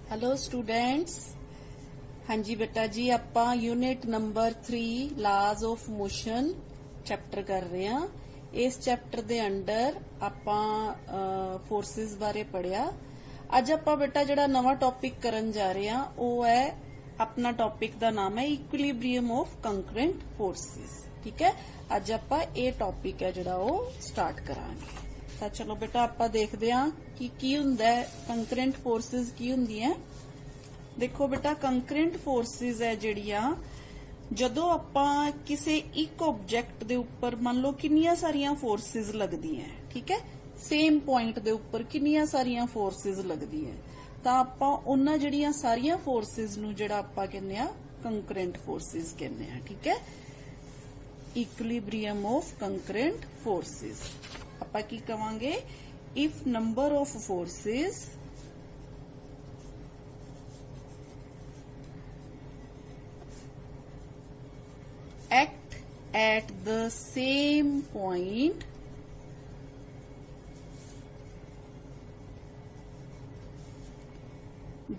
Hello students. हाँ जी बेटा जी, आपां यूनिट नंबर 3 लाज ऑफ मोशन चैप्टर कर रहे हैं। इस चैप्टर दे अंडर आपां फोर्सिस बारे पढ़िया। अज आपां बेटा जिहड़ा नवा टॉपिक करन जा रहे हैं वो है, अपना टॉपिक दा नाम है इक्विलिब्रियम ऑफ कंकरेंट फोर्सिस। ठीक है, अज आपां ये टॉपिक है जिहड़ा वो स्टार्ट करांगे। ਤਾਂ ਚਲੋ बेटा ਆਪਾਂ देखते हैं कि की हुंदा है कंकरेंट फोर्सिस की हुंदियां। देखो बेटा, कंकरेंट फोर्सिस है जिहड़ियां जदों आपां किसी एक ऑब्जेक्ट दे उपर मान लो कितनियां सारियां फोर्सिस लगदियां, ठीक है, सेम पॉइंट दे उपर कितनियां सारियां फोर्सिस लगदियां, तां आपां उन्हां जिहड़ियां सारियां फोर्सिस नूं जिहड़ा आपां कहने आ कंकरेंट फोर्सिस कहने आ। ठीक है, इक्विलिब्रियम ऑफ कंकरेंट फोर्सिस ਆਪਾਂ ਕੀ ਕਵਾਂਗੇ, if number of forces act at the same point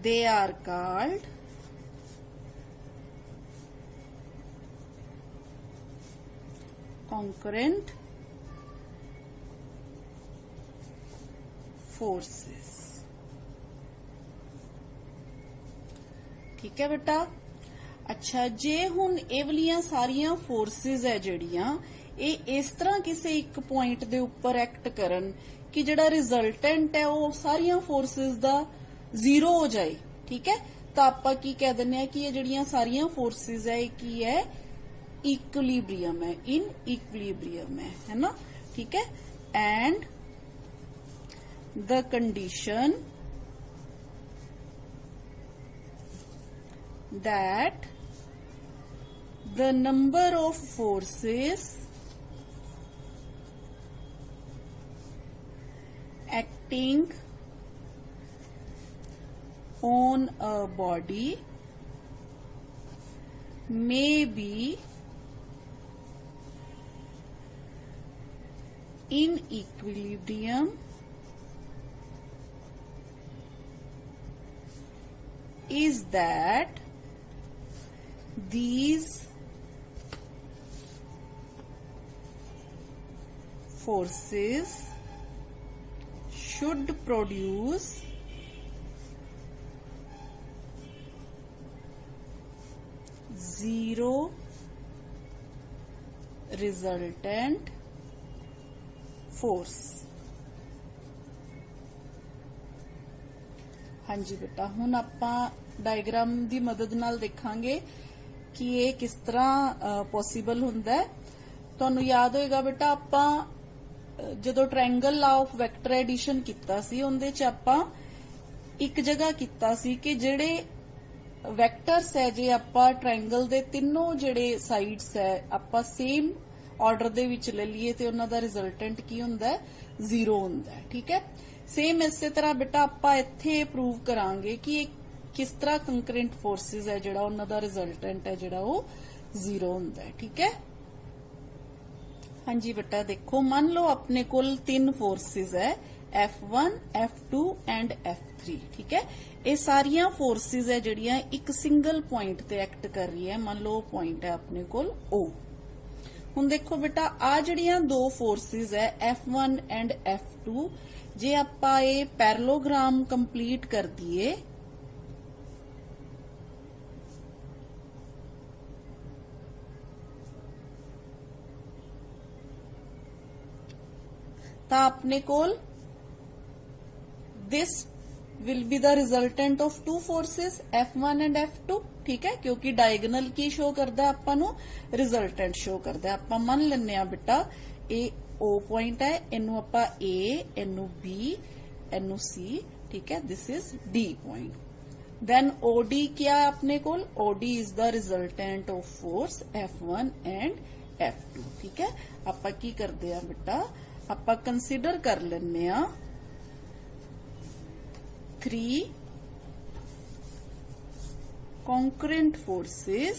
they are called concurrent forces. ठीक है बेटा। अच्छा, जे हुण ये वालियां सारियां फोर्सिस है जिहड़ियां ये इस तरह किसी एक पॉइंट दे उपर एक्ट करन कि जिहड़ा रिजल्टेंट है वो सारियां फोर्सिस दा जीरो हो जाए। ठीक है, तो आपां की कह दिंदे कि ये जिहड़ियां सारियां फोर्सिस है ये की है, इक्विलिब्रियम है, इन इक्विलिब्रियम है ना। ठीक है, and the condition that the number of forces acting on a body may be in equilibrium is that these forces should produce zero resultant force। हाँ जी बेटा, हुण आपां डायग्राम की मदद नाल देखांगे कि ये किस तरह पॉसिबल हुंदा है। तुहानूं याद होएगा बेटा, आपां जदों triangle law of vector addition कीता सी उहदे च आपां एक जगह कीता सी कि जिहड़े वैक्टर्स है, जे आपां ट्रायंगल दे तीनों जिहड़े साइड्स है आपां सेम ऑर्डर दे विच ले लईए ते उहनां दा रिजल्टेंट की हुंदा है, जीरो हुंदा है। ठीक है, सेम इसे तरह बेटा आपां इत्थे प्रूव करांगे कि किस तरह कंकरेंट फोर्सिस है जिहड़ा उन्हां दा रिजल्टेंट है जिहड़ा वो जीरो हुंदा है। ठीक है, हाँ जी बेटा, देखो मान लो अपने कोल तीन फोर्सिस है, F1, F2 एंड F3। ठीक है, ये सारियां फोर्सिस है जिहड़ियां एक सिंगल पॉइंट ते एक्ट कर रही है। मान लो पॉइंट है अपने कोल O। हुण देखो बेटा, आ जिहड़ियां दो फोर्सिस है F1 एंड F2, जे आपां ये पैरेललोग्राम कंप्लीट कर दिए तां अपने कोल this will be the resultant of two forces F1 and F2। ठीक है, क्योंकि डायगोनल की शो करदा है आपां नूं, रिजल्टेंट शो करदा है। आपां मान लैने आ बेटा ये O पॉइंट है, इनू आपां A, इनू B, इनू C। ठीक है, this is D point. Then OD क्या है अपने कोल, OD is the resultant of force F1 and F2। ठीक है, आपां की करदे आ बेटा, आपां कंसीडर कर लैने आ 3 concurrent forces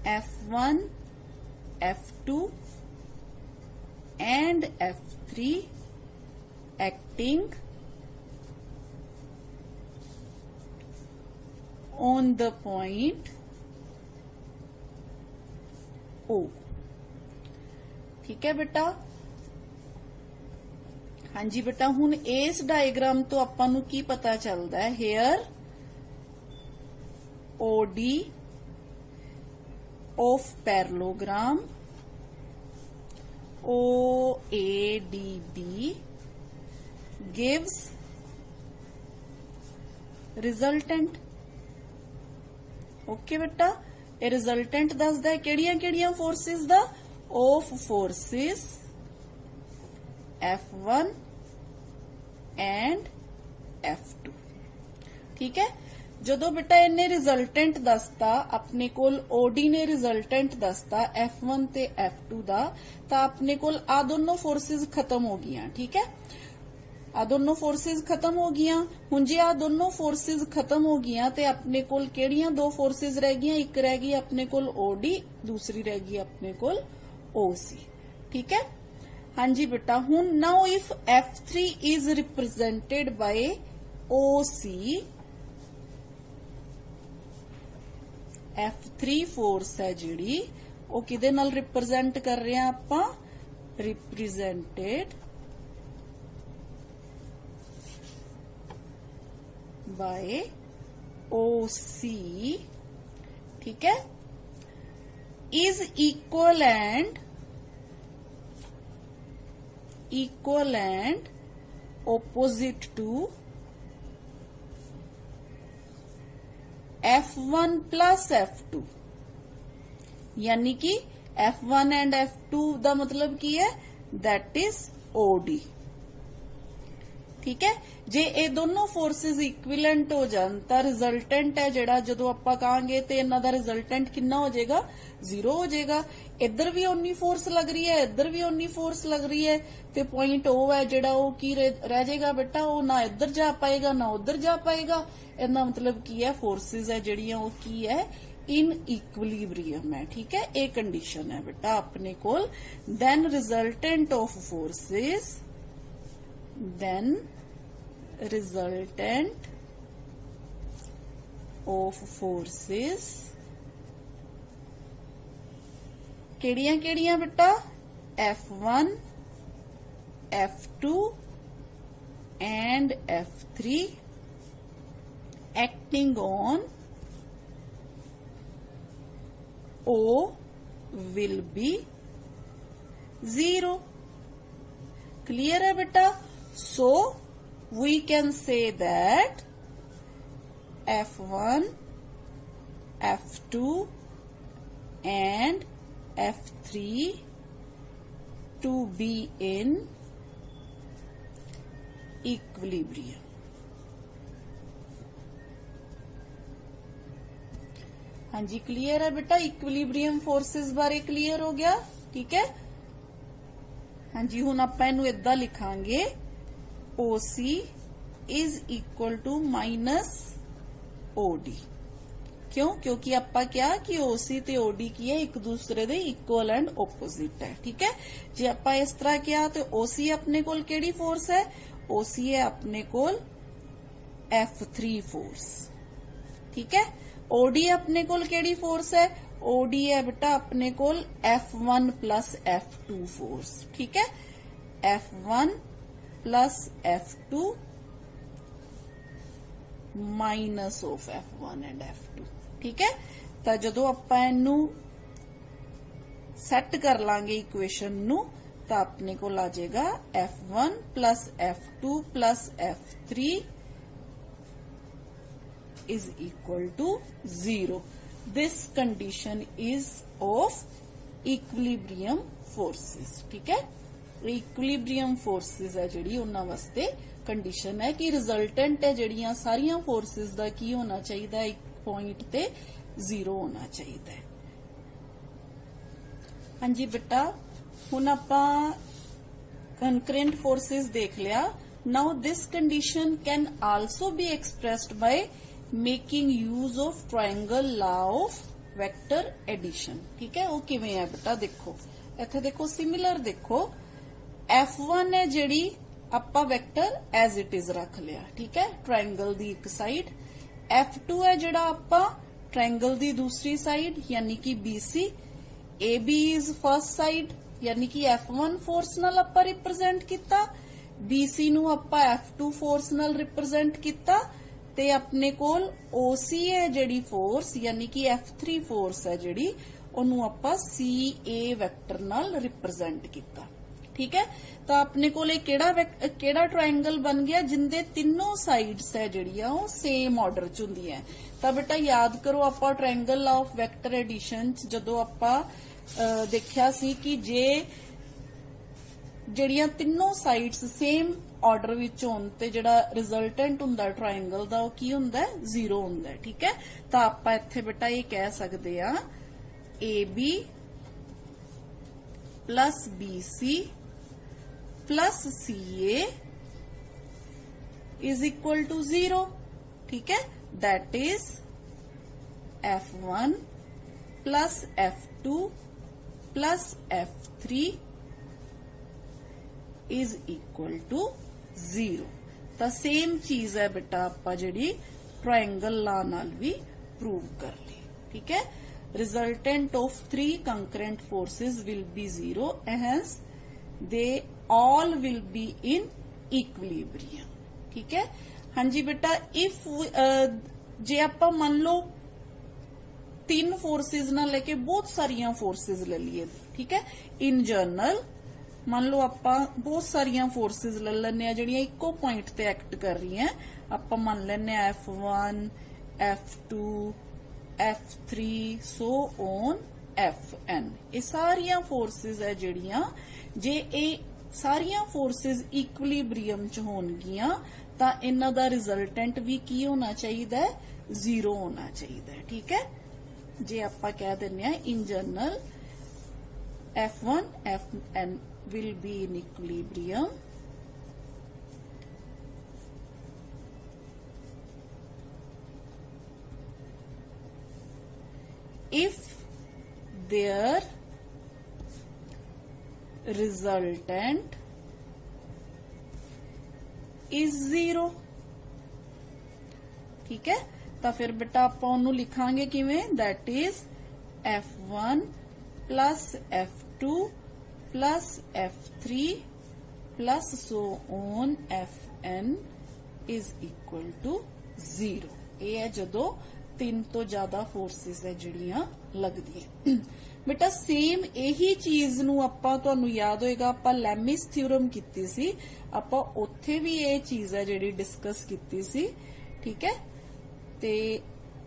F1, F2 and F3 acting on the point O। ठीक है बेटा। हाँ जी बेटा, हुण इस डायग्राम तो आपां नूं की पता चलदा है, here OD of parallelogram OADB gives resultant। Okay बेटा, ये रिजल्टेंट दसदा है किहड़ियां किहड़ियां फोर्सिस दा, of forces F1 and F2। ठीक है, जदों बेटा इन्हें रिजल्टेंट दसता, अपने कोल ओडी ने रिजल्टेंट दसता F1 ते F2 दा, तां अपने कोल आ दोनों फोर्सिस खत्म हो गईयां। ठीक है, आ दोनों फोर्सिस खत्म हो गईयां। हुण जे आ दोनों फोर्सिस खत्म हो गईयां ते अपने कोल किहड़ियां दो फोर्सिस रह गईयां, एक रह गई अपने कोल OD, दूसरी रह गई अपने कोल OC। ठीक है, हाँ जी बेटा। हुण now if F3 is represented by OC, F3 force है जिहड़ी वो किहदे नाल रिप्रेजेंट कर रहे हैं आपां, रिप्रेजेंटेड बाय OC। ठीक है, is equal and opposite to F1 plus F2, यानी कि F1 एंड F2 दा मतलब की है, दैट इज OD। ठीक है, जे ये दोनों फोर्सेस इक्विवेलेंट हो जान तां रिजल्टेंट है जिहड़ा, जदों आपां कहांगे ते इन्हां दा रिजल्टेंट कितना हो जाएगा, 0 हो जाएगा। इधर भी उन्नी फोर्स लग रही है, इधर भी उन्नी फोर्स लग रही है, ते पॉइंट O है जिहड़ा वो की रह जाएगा बेटा, वो ना इधर जा पाएगा ना उधर जा पाएगा। इहदा मतलब की है, फोर्सेस है जिहड़ियां वो की है, इन इक्विलिब्रियम है। ठीक है, ये कंडीशन है बेटा अपने कोल। Then resultant of forces, then resultant of forces केड़ियां केड़ियां बेटा, F1 F2 and F3 acting on O will be 0। Clear है बेटा। सो we can say that F1, F2 and F3 to be in equilibrium। हाँ जी, क्लियर है बेटा, equilibrium forces बारे clear हो गया। ठीक है, हाँ जी। हुण आपां इहनूं इदां लिखांगे, OC is equal to minus OD। क्यों? क्योंकि आपां क्या कि OC ते OD की है एक दूसरे दे इक्वल एंड ओपोजिट है। ठीक है, जे आपां इस तरह किया तो OC अपने कोल केड़ी फोर्स है, OC है अपने कोल F3 फोर्स। ठीक है, OD अपने कोल केड़ी फोर्स है, OD है बेटा अपने कोल F1 प्लस F2 फोर्स। ठीक है, F1 plus F2 minus of F1 and F2। ठीक है, तो जदों आपां इहनूं सैट कर लांगे इक्वेशन नूं, तो अपने कोल आ जाएगा F1 plus F2 plus F3 is equal to 0। This condition is of equilibrium forces। ठीक है, इक्विलिब्रियम फोर्सेस है जिहड़ी उन्हां वास्ते कंडीशन है कि रिजल्टेंट है जिहड़ियां सारियां फोर्सेस दा की होना चाहिए, एक पॉइंट ते 0 होना चाहिए। हाँ जी बेटा, हुण आपां कंकरेंट फोर्सेस देख लिया। Now this condition can also be expressed by making use of triangle law of vector addition. ठीक है, वो किवें है बेटा, देखो इत्थे देखो सिमिलर देखो, F1 है जिहड़ी आपां वैक्टर एज इट इज रख लिया, ठीक है, ट्रायंगल दी एक साइड। F2 है जिहड़ा आपां ट्रायंगल दी दूसरी साइड यानी कि BC। AB is first side यानी कि F1 फोर्स नाल आपां रिप्रेजेंट किया, BC नू आपां F2 फोर्स नाल रिप्रेजेंट किया, ते अपने कोल OC है जिहड़ी फोर्स यानी कि F3 फोर्स है जिहड़ी ओनू आपां CA वैक्टर नाल रिप्रेजेंट किया, ठीक है। तो अपने को केड़ा ट्रायंगल बन गया जिंदे तीनों साइड्स है जिहड़ियां वो सेम ऑर्डर च हुंदियां। तो बेटा याद करो आपां ट्रायंगल ऑफ वैक्टर एडिशन जदों आपां देखिया सी कि जे जिहड़ियां तीनों साइड्स सेम ऑर्डर विच होण ते जिहड़ा रिजल्टेंट हुंदा ट्रायंगल दा की हुंदा है, 0 हुंदा है, ठीक है। तो आपां इत्थे बेटा ये कह सकदे आ AB plus BC plus CA is equal to 0, ठीक है। That is F1 plus F2 plus F3 is equal to 0। तो सेम चीज है बेटा आपां जिहड़ी ट्रायंगल लॉ नाल भी प्रूव कर ली, ठीक है। Resultant of 3 concurrent forces will be 0 hence they all will be in equilibrium, ठीक है। हाँ जी बेटा, इफ जे आपां मान लो 3 फोर्सेस ना लेके बहुत सारिया फोर्सेस ले लिए, ठीक है। इन जनरल मान लो आपां बहुत सारिया फोर्सेस ले लैने जिहड़ियां इको पॉइंट ते एक्ट कर रही हैं। आपां मान लैने F1 F2 F3 so on Fn। ये सारिया फोर्सेस है जिहड़ियां जे ये सारिया फोर्सेस इक्विलिब्रियम च होणगियां तां इन्हां दा रिजल्टेंट भी की होना चाहिए, 0 होना चाहिए, ठीक है। जे आपां कह दिंदे आ in general F1 Fn will be in equilibrium if their resultant is 0, ठीक है। तो फिर बेटा आप लिखांगे किवें, that is F1 plus F2 plus F3 plus so on Fn is equal to 0। ये है जदों 3 तो ज्यादा फोर्सेस है जिहड़ियां लगदियां। बेटा सेम यही चीज नू आपां तुहानू याद होएगा आपां लैमिस थ्योरम कीती सी, आपां उत्थे भी ये चीज है जिहड़ी डिस्कस कीती सी, ठीक है। ते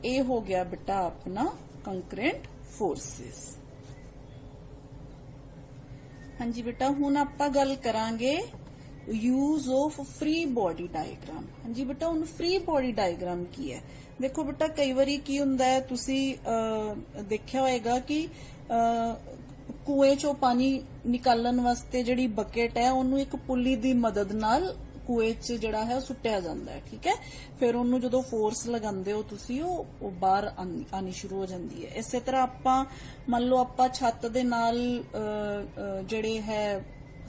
ये हो गया बेटा अपना कंकरेंट फोर्सेस। हाँ जी बेटा, हुण आपां गल करांगे use of free body diagram. हाँ जी बेटा, हुण फ्री बॉडी डायग्राम की है। देखो बेटा कई बारी की हुंदा है, तुसी देखिया होएगा कि कुएं चों पानी निकालन वास्ते जिहड़ी बकेट है उन्होंने एक पुली दी मदद नाल कुएं च जिहड़ा है सुट्टिया जांदा है, ठीक है। फिर उन्होंने जदों फोर्स लगांदे हो तुसी वो बाहर आनी शुरू हो जाती है। इस तरह आपां मान लो आपां छत दे नाल जिहड़े है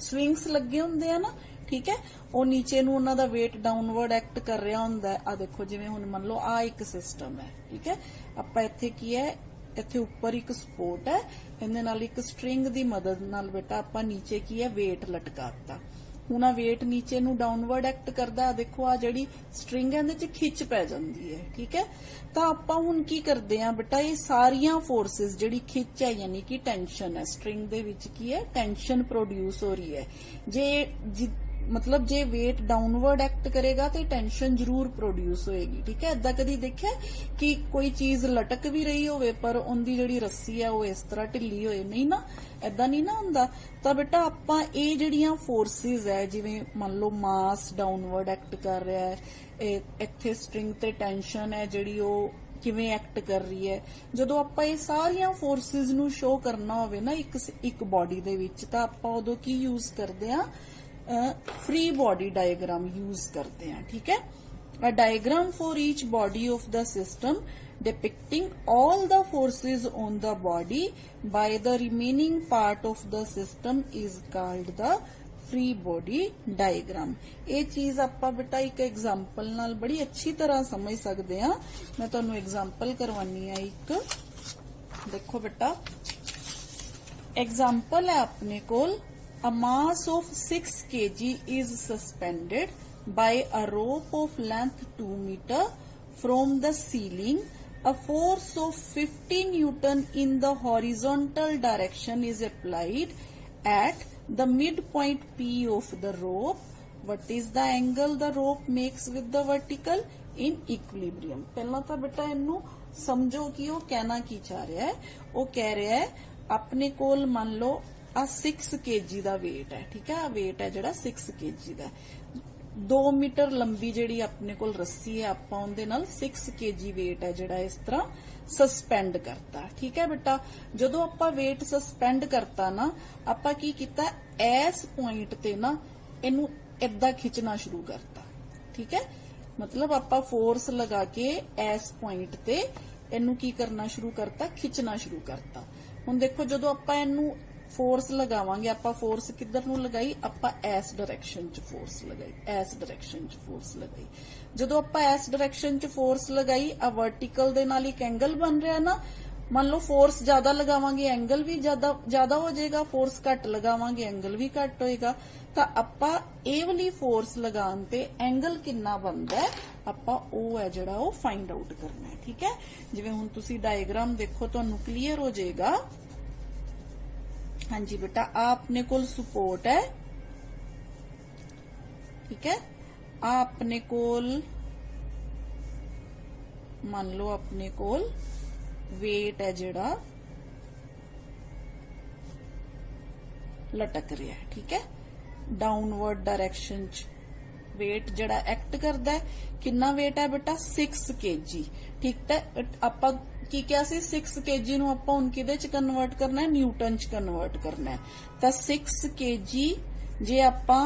स्विंग्स लगे हुंदे आ ना, ठीक है, वो नीचे नू उन्हां दा वेट डाउनवर्ड एक्ट कर रहा हुंदा है। आ देखो जिवें हुण मान लो आ एक सिस्टम है, ठीक है। आपां इत्थे की है, इत्थे उपर एक सपोर्ट है, इहदे नाल एक स्ट्रिंग दी मदद नाल बेटा आपां नीचे की है वेट लटकाता। हुण आ वेट नीचे नू डाउनवर्ड एक्ट करदा, देखो आ जिहड़ी स्ट्रिंग है इहदे च खिच पै जांदी है, ठीक है। तां आपां हुण की करदे आ बेटा, ये सारियां फोर्सेस जिहड़ी खिच है यानी कि टेंशन है, स्ट्रिंग दे विच की है टेंशन प्रोड्यूस हो रही है। जे मतलब जे वेट डाउनवर्ड एक्ट करेगा तो टेंशन जरूर प्रोड्यूस होएगी, ठीक है। ऐदा कदी देखिया कि कोई चीज लटक भी रही होवे पर उनदी जिहड़ी रस्सी है वो इस तरह ढिल्ली होए, नहीं ना, ऐदा नहीं ना हुंदा। तां बेटा आपां ये जिहड़ियां फोर्सेस है, जिवें मान लो मास डाउनवर्ड एक्ट कर रहा है, इत्थे स्ट्रिंग ते टेंशन है जिहड़ी वो किवें एक्ट कर रही है, जदों आपां ये सारियां फोर्सेस नू शो करना होवे ना एक बॉडी दे विच, तां आपां उदों की यूज करदे आ, फ्री बॉडी डायग्राम यूज करते हैं, ठीक है। A diagram for each body of the system depicting all the forces on the body by the remaining part of the system is called the free body diagram. ये चीज आपां बेटा एक example नाल बड़ी अच्छी तरह समझ सकते हैं। मैं तुहानू एग्जाम्पल करवानी है एक। देखो बेटा एग्जाम्पल है अपने कोल, a mass of 6 kg is suspended by a rope of length 2 meter from the ceiling. A force of 50 Newton in the horizontal direction is applied at the midpoint P of the rope. What is the angle the rope makes with the vertical in equilibrium? पहला तो बेटा इनू समझो कि वो कहना की चाह रहा है। वो कह रहा है अपने कोल मान लो आ 6 kg ਦਾ weight है, ठीक है। weight है ਜਿਹੜਾ 6 kg ਦਾ। 2 मीटर लंबी ਜਿਹੜੀ ਆਪਣੇ ਕੋਲ ਰੱਸੀ ਹੈ, ਆਪਾਂ ਉਹਦੇ ਨਾਲ 6 kg weight ਹੈ ਜਿਹੜਾ ਇਸ ਤਰ੍ਹਾਂ ਸਸਪੈਂਡ ਕਰਤਾ, ਠੀਕ ਹੈ ਬੇਟਾ। ਜਦੋਂ ਆਪਾਂ weight ਸਸਪੈਂਡ ਕਰਤਾ ਨਾ, ਆਪਾਂ ਕੀ ਕੀਤਾ, ਇਸ ਪੁਆਇੰਟ ਤੇ ਨਾ ਇਹਨੂੰ ਇਦਾਂ ਖਿੱਚਣਾ ਸ਼ੁਰੂ ਕਰਤਾ, ਠੀਕ ਹੈ। मतलब ਆਪਾਂ फोर्स लगा के इस पॉइंट ते ਇਹਨੂੰ ਕੀ करना शुरू करता, खिंचना शुरू करता। ਹੁਣ देखो ਜਦੋਂ ਆਪਾਂ ਇਹਨੂੰ फोर्स लगावांगे, ਆਪਾਂ फोर्स किधर ਨੂੰ लगाई, ਆਪਾਂ इस डायरेक्शन च फोर्स लगाई, इस डायरेक्शन च फोर्स लगाई। ਜਦੋਂ ਆਪਾਂ इस डायरेक्शन च फोर्स लगाई, आ वर्टिकल ਦੇ ਨਾਲ एक एंगल बन रहा है ना। मान लो फोर्स ज्यादा लगावांगे एंगल भी ज्यादा हो जाएगा, फोर्स घट लगावांगे एंगल भी घट होएगा। तो आपां ਇਹ वाली फोर्स लगान ते एंगल कितना बनता है, आपां ਉਹ है ਜਿਹੜਾ ਉਹ फाइंड आउट करना है, ठीक है। जिवें हुण तुसीं डायग्राम देखो तुहानूं क्लीयर हो जाएगा। हाँ जी बेटा आ अपने कोल सपोर्ट है, ठीक है। आ अपने कोल मान लो अपने कोल वेट है जिहड़ा लटक रहा है, ठीक है। डाउनवर्ड डायरेक्शन च वेट जिहड़ा एक्ट करदा है, कितना वेट है बेटा 6 kg, ठीक है। आपां की क्या सी 6 kg नूं आपां हुण किहदे च कन्वर्ट करना है, न्यूटन च कन्वर्ट करना है। तां 6 kg जे आपां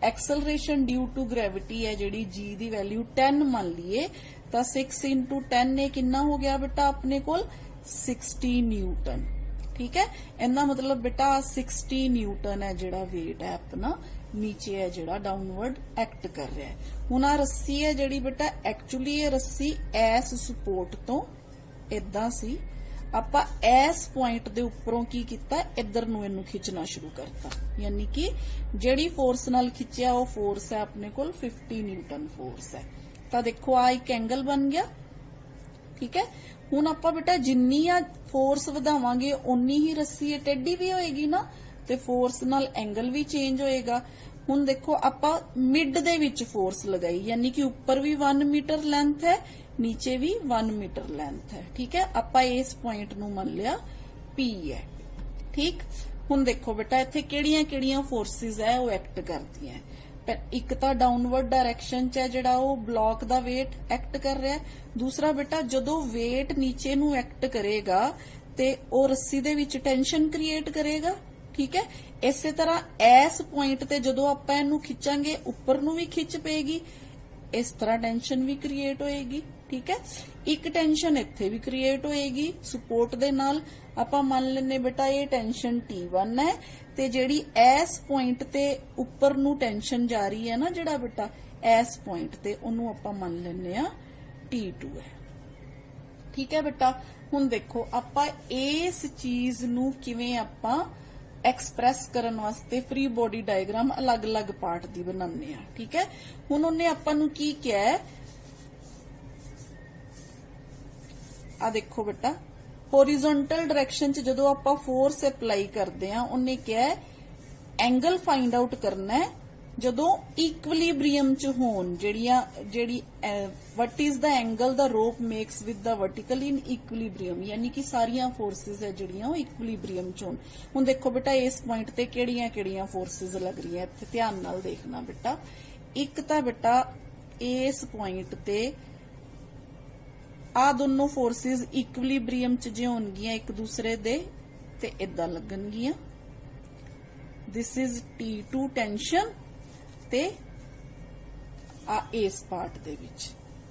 एक्सलरेशन ड्यू टू ग्रेविटी है जिहड़ी जी दी वैल्यू 10 मान लीए, तो 6 × 10 ने कितना हो गया बेटा अपने कोल 60 न्यूटन, ठीक है। इनका मतलब बेटा 60 न्यूटन है जिहड़ा वेट है अपना नीचे है जिहड़ा डाउनवर्ड एक्ट कर रहा है। हुण आ रस्सी है जिहड़ी बेटा एक्चुअली ये रस्सी इस सपोर्ट तो इदां सी, आपां इस पॉइंट दे उपरों की कीता, इधर नूं इहनूं खिंचना शुरू करता, यानी कि जिहड़ी फोर्स नाल खिंचिया वो फोर्स है अपने कोल 50 न्यूटन फोर्स है। तो देखो आ एक एंगल बन गया, ठीक है। हुण आपां बेटा जिन्नी आ फोर्स वधावांगे उन्नी ही रस्सी टेढ़ी भी होएगी ना, ते फोर्स नाल एंगल भी चेंज होएगा। हुण देखो आपां मिड दे विच फोर्स लगाई, यानी कि ऊपर भी 1 मीटर लेंथ है, नीचे भी 1 मीटर लेंथ है, ठीक है। आपां इस पॉइंट नूं मान लिया P है, ठीक। हुण देखो बेटा इत्थे किहड़ियां फोर्सिस है वो एक्ट करदी हैं। एक तो डाउनवर्ड डायरेक्शन च है जिहड़ा वो ब्लॉक दा वेट एक्ट कर रहा है। दूसरा बेटा जदों वेट नीचे नूं एक्ट करेगा ते ओ रस्सी दे विच टेंशन क्रिएट करेगा, ठीक है। इसे तरह इस पॉइंट ते जदों आपां इहनूं खिंचांगे उपर नूं भी खिंच पेगी, इस तरह टेंशन भी क्रिएट होएगी, ठीक है। एक टेंशन इत्थे भी क्रिएट होएगी सपोर्ट दे नाल। आपां मान लेने बेटा ये टेंशन T1 है, ते जिहड़ी इस पॉइंट ते उपर नूं टेंशन जा रही है ना जिहड़ा बेटा इस पॉइंट ते ओनू आपां मान लेने आ T2 है, ठीक है बेटा। हुण देखो आपां इस चीज नूं किवें आपां एक्सप्रैस करन वास्ते फ्री बॉडी डायग्राम अलग अलग पार्ट दी बनाने आ, ठीक है। हुण उन्हें आपां नूं की किया है, आ देखो बेटा होरिजोनटल डायरेक्शन च जदों आपां फोर्स अप्लाई करदे आ, उन्हें क्या है एंगल फाइंड आउट करना है जदों इक्विलिब्रियम च होण, जेड़ी what is the angle the rope makes with the vertical in equilibrium, यानी कि सारियां फोर्सेस है जिहड़ियां वो इक्विलिब्रियम च होण। हुण देखो बेटा इस पॉइंट ते किहड़ियां फोर्सेस लग रही हैं, इत्थे ध्यान नाल देखना बेटा। एक तां बेटा इस पॉइंट ते आ दोनों फोर्सेस इक्विलिब्रियम च जे होणगियां एक दूसरे दे ते इदां लगणगियां। दिस इज T2 टेंशन ते आ इस पार्ट दे विच,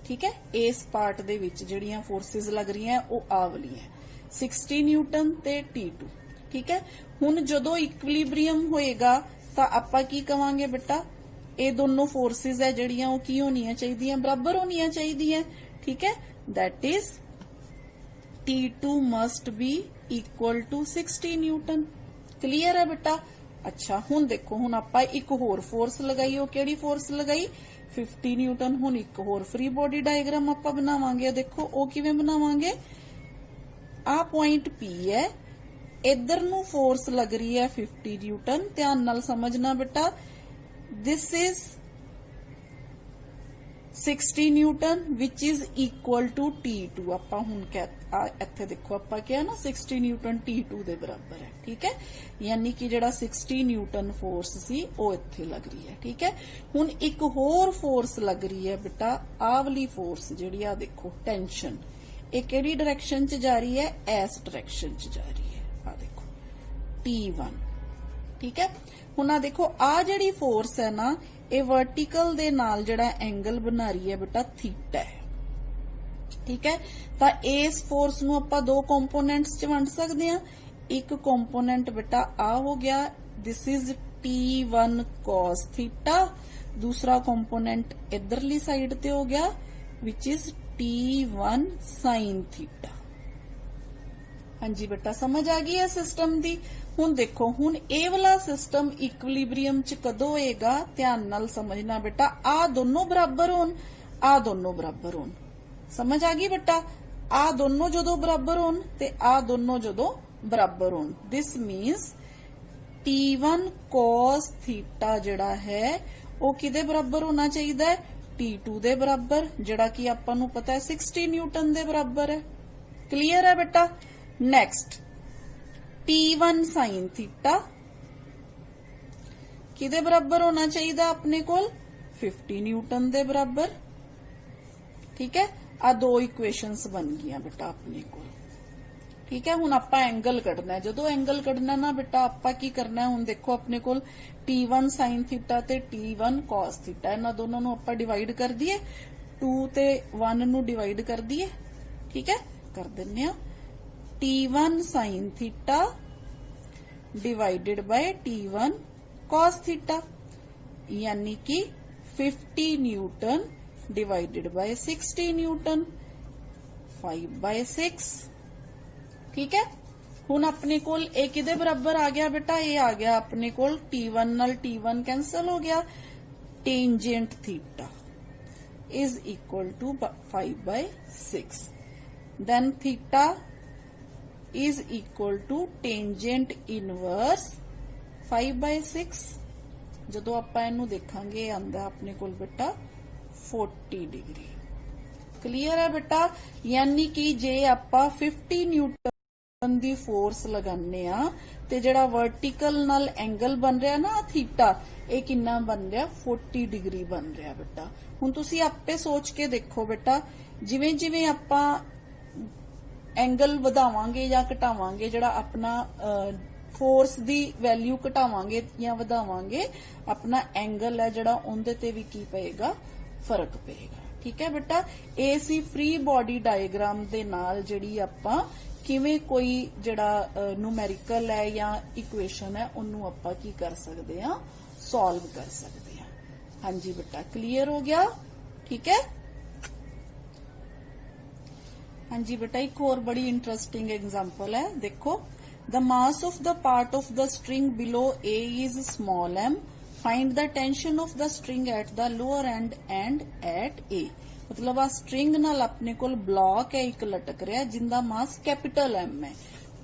ठीक है। इस पार्ट दे विच जिहड़ियां फोर्सेस लग रही हैं वो आ वाली हैं 60 न्यूटन ते T2, ठीक है। हुण जदों इक्विलिब्रियम होएगा ਤਾਂ ਆਪਾਂ ਕੀ ਕਵਾਂਗੇ बेटा, ਇਹ ਦੋਨੋਂ फोर्सेस है ਜਿਹੜੀਆਂ ਉਹ ਕੀ ਹੋਣੀਆਂ ਚਾਹੀਦੀਆਂ, बराबर ਹੋਣੀਆਂ ਚਾਹੀਦੀਆਂ। ठीक है, that is T2 must be equal to 60 newton. Clear है बेटा। अच्छा हुण देखो, हुण आपां एक होर फोर्स लगाई, वो किहड़ी फोर्स लगाई, 50 न्यूटन। हुण एक होर फ्री बॉडी डायग्राम आपां बनावांगे। देखो वो किवें बनावांगे, आ पॉइंट P है, इधर नू फोर्स लग रही है 50 न्यूटन। ध्यान नाल समझना बेटा, this is 60 newton which is equal to T2। आपां हुण इत्थे देखो आपां क्या ना 60 न्यूटन T2 दे बराबर है। ठीक है, यानी कि जिहड़ा 60 न्यूटन फोर्स सी वो इत्थे लग रही है। ठीक है, हुण एक होर फोर्स लग रही है बेटा, आ वाली फोर्स जिहड़ी आ देखो टेंशन, ये किहड़ी डायरेक्शन च जा रही है, इस डायरेक्शन च जा रही है। आ देखो T1। ठीक है, हुण आ देखो आ जिहड़ी फोर्स है ना, ये वर्टिकल दे नाल जिहड़ा एंगल बना रही है बेटा, थीटा है। ठीक है, तो इस फोर्स नू आपां दो कंपोनेंट्स च वंड सकदे हां। एक कंपोनेंट बेटा आ हो गया, this is T1 cos theta. दूसरा कंपोनेंट इधरली साइड ते हो गया which is T1 sin theta. हाँ जी बेटा, समझ आ गई है सिस्टम दी। हुण देखो, हुण ए वाला सिस्टम इक्विलिब्रियम च कदों होएगा, ध्यान नाल समझना बेटा। आ दोनों बराबर होन, आ दोनों बराबर होन। समझ आ गई बेटा, आ दोनों जदों बराबर होन ते आ दोनों जदों बराबर होन, this means T1 cos theta जिहड़ा है वो किदे बराबर होना चाहिए, T2 दे बराबर, जिहड़ा कि आपां नूं पता है 60 न्यूटन दे बराबर है। क्लीयर है बेटा। नेक्स्ट T1 sin थीटा किदे बराबर होना चाहिए अपने कोल, 50 न्यूटन दे बराबर। ठीक है, आ दो इक्वेशंस बन गई बेटा अपने को। ठीक है, हुण आपां एंगल कढना है। जदों एंगल कढना ना बेटा, आपां की करना है, हुण देखो अपने कोल T1 sin थीटा ते T1 cos थीटा, इन्हां दोनों नूं आपां डिवाइड कर दिए, 2 ते 1 नूं डिवाइड कर दिए। ठीक है, कर दिन्ने आ, T1 sin theta divided by T1 cos theta, यानी कि 50 न्यूटन डिवाइडेड बाय 60 न्यूटन, 5/6। ठीक है, हुण अपने कोल ए किदे बराबर आ गया बेटा, ये आ गया अपने कोल T1 नाल T1 कैंसल हो गया, tangent theta is equal to 5/6। Then theta is equal to tangent inverse 5/6। जदों आपां इहनूं देखांगे आंदा अपने कोल बेटा 40 डिग्री। क्लीयर है बेटा, यानी कि जे आपां 50 न्यूटन दी फोर्स लगाने आ ते जिहड़ा वर्टिकल नाल एंगल बन रहा ना थीटा, ये कितना बन रहा, 40 डिग्री बन रहा बेटा। हुण तुसीं आपे सोच के देखो बेटा, जिवें जिवें आपां एंगल वधावांगे या घटावांगे, जिहड़ा अपना फोर्स दी वैल्यू घटावांगे या वधावांगे, अपना एंगल है जिहड़ा उहदे ते भी की पएगा, फर्क पेगा। ठीक है बेटा, ये सी फ्री बॉडी डायग्राम दे नाल जिहड़ी आपां किवें कोई जिहड़ा न्यूमेरिकल है या इक्वेशन है उन्नू आपां की कर सकते हैं, सॉल्व कर सकते हैं। हाँ जी बेटा, क्लीयर हो गया। ठीक है, हाँ जी बेटा, एक और बड़ी इंटरेस्टिंग एग्जांपल है। देखो, the mass of the part of the string below A is small m, find the tension of the string at the lower end and at A. मतलब आ स्ट्रिंग नाल अपने कोल ब्लॉक है एक लटक रहा जिंदा मास कैपिटल M है।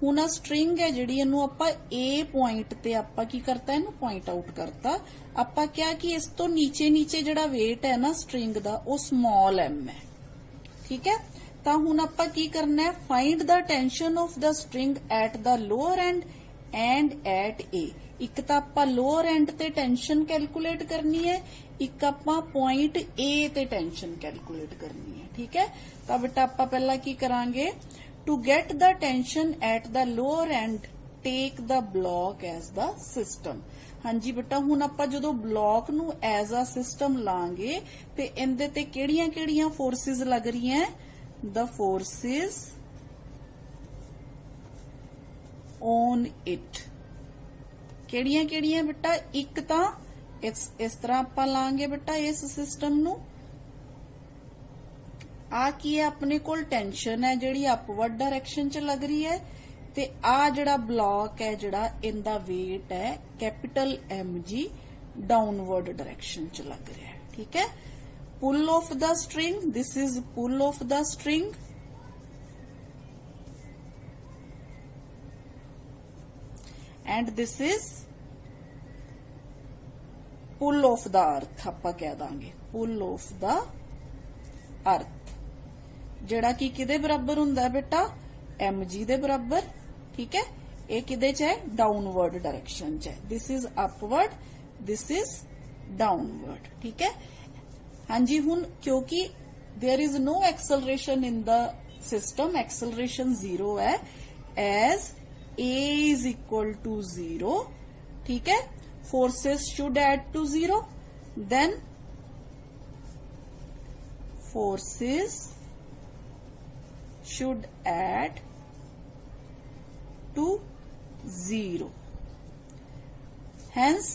हुण आ स्ट्रिंग है जिहड़ी इहनूं आपां ए पॉइंट ते आपां की करता, इहनूं पॉइंट आउट करता। आपां क्या कि इस तो नीचे नीचे जिहड़ा वेट है ना स्ट्रिंग दा, वो स्मॉल m है। ठीक है, तो हुण आपां की करना है, find the tension of the string at the lower end and at A. एक तो आपां लोअर एंड ते टेंशन कैलकुलेट करनी है, एक आपां पॉइंट ए ते टेंशन कैलकुलेट करनी है। ठीक है, तो बेटा आपां पहला की करांगे, to get the tension at the lower end take the block as the system. हाँ जी बेटा, हुण आपां जदों ब्लॉक नूं एज अ सिस्टम लांगे ते इहदे ते किहड़ियां-किहड़ियां फोर्सेस लग रही हैं, द फोर्सेस ऑन इट। ਕਿਹੜੀਆਂ ਕਿਹੜੀਆਂ बेटा, ਇੱਕ ਤਾਂ ਇਸ ਤਰ੍ਹਾਂ ਆਪਾਂ ਲਾਂਗੇ बेटा ਇਸ ਸਿਸਟਮ ਨੂੰ। ਆ ਕੀ ਹੈ ਆਪਣੇ ਕੋਲ, ਟੈਂਸ਼ਨ ਹੈ ਜਿਹੜੀ ਅਪਵਰਡ ਡਾਇਰੈਕਸ਼ਨ ਚ ਲੱਗ ਰਹੀ ਹੈ, ਤੇ ਆ ਜਿਹੜਾ ਬਲੌਕ ਹੈ ਜਿਹੜਾ ਇਹਦਾ weight ਹੈ कैपिटल MG डाउनवर्ड डायरेक्शन च लग रहा है। ठीक है, pull of the string, this is pull of the string, and this is pull of the earth. आपां कह दांगे पुल ऑफ द अर्थ, जेड़ा कि किदे बराबर हुंदा है बेटा, mg दे बराबर। ठीक है, ये किदे च है, डाउनवर्ड डायरेक्शन च है। This is upward, this is downward. ठीक है, हाँ जी, हुन क्योंकि there is no acceleration in the system, acceleration 0 है, as a is equal to 0। ठीक है, forces should add to 0, then forces should add to 0, hence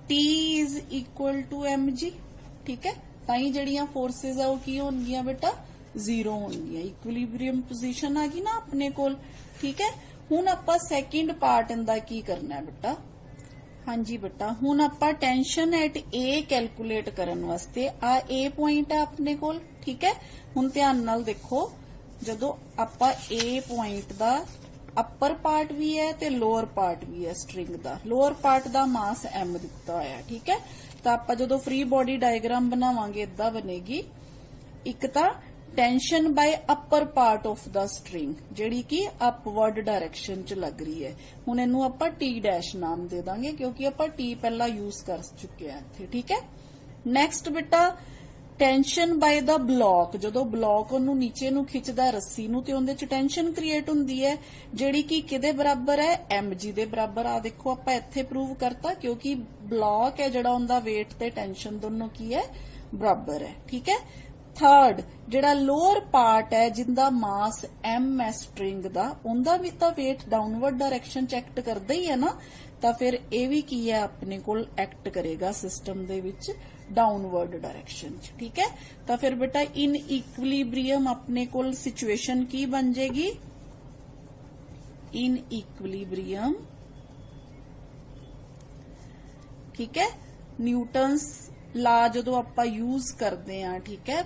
T is equal to mg। ठीक है, ताई जड़ियां फोर्सेस है वो की होंगियां बेटा, 0 होंगियां। इक्विलिब्रियम पोजीशन आ गई ना अपने कोल। ठीक है, हुण आपां सैकेंड पार्ट इंदा की करना है बेटा, हाँ जी बेटा, हुण आपां टेंशन एट ए कैलकुलेट करन वास्ते आ ए पॉइंट है अपने कोल। ठीक है, हुण ध्यान नाल देखो, जदों आपां ए पॉइंट दा अपर पार्ट भी है ते लोअर पार्ट भी है स्ट्रिंग दा, लोअर पार्ट दा मास m दिता होया। ठीक है, तो आपां जदों फ्री बॉडी डायग्राम बनावांगे इदां बनेगी, एक तां tension bye upper part of the string जिहड़ी कि अपवर्ड डायरेक्शन च लग रही है। हुण इहनूं आपां टी डैश नाम दे दांगे क्योंकि आपां टी पहला यूज कर चुके हैं इत्थे। ठीक है, नैक्सट बेटा टेंशन बाय द ब्लॉक, जदों ब्लॉक ओनू नीचे नू खिंचदा रस्सी नू ते उहदे च टेंशन क्रिएट हुंदी है जिहड़ी कि किहदे बराबर है, mg दे बराबर। आ देखो आपां इत्थे प्रूव करता क्योंकि ब्लॉक है जिहड़ा उहदा वेट ते टेंशन दोनों की है, बराबर है। ठीक है, थर्ड जिहड़ा लोअर पार्ट है जिंदा मास m है स्ट्रिंग दा, उहदा भी तां वेट डाउनवर्ड डायरेक्शन च एक्ट करदा ही है ना, तां फिर ये भी की है अपने कोल एक्ट करेगा सिस्टम दे विच डाउनवर्ड डायरेक्शन च। ठीक है, तो फिर बेटा इन इक्विलिब्रियम अपने कोल सिचुएशन की बन जाएगी, इन इक्विलिब्रियम। ठीक है, न्यूटन्स ला जदों आपां यूज करते हैं। ठीक है,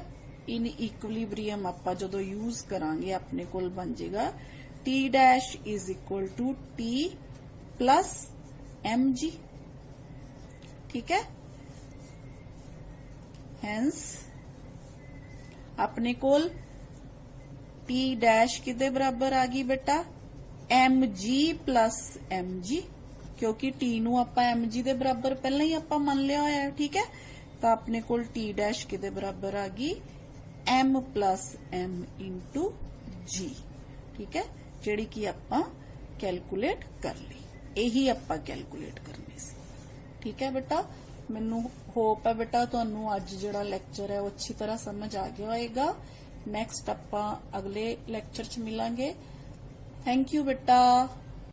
इन इक्विलिब्रियम आपां जदों यूज करांगे अपने कोल बन जाएगा T dash is equal to T plus mg। ठीक है, हेंस अपने कोल टी डैश किदे बराबर आ गई बेटा, mg प्लस mg, क्योंकि टी नू आपां mg दे बराबर पहले ही आपां मान लिया होया है। ठीक है, तो अपने कोल टी डैश किदे बराबर आ गई, m plus m into g। ठीक है, जिहड़ी कि आपां कैलकुलेट कर ली, यही आपां कैलकुलेट करनी सी। ठीक है बेटा, मैनू होप है बेटा तुहानू अज जिहड़ा लैक्चर है वो अच्छी तरह समझ आ गया होएगा। नैक्सट आपां अगले लैक्चर च मिलांगे। थैंक यू बेटा।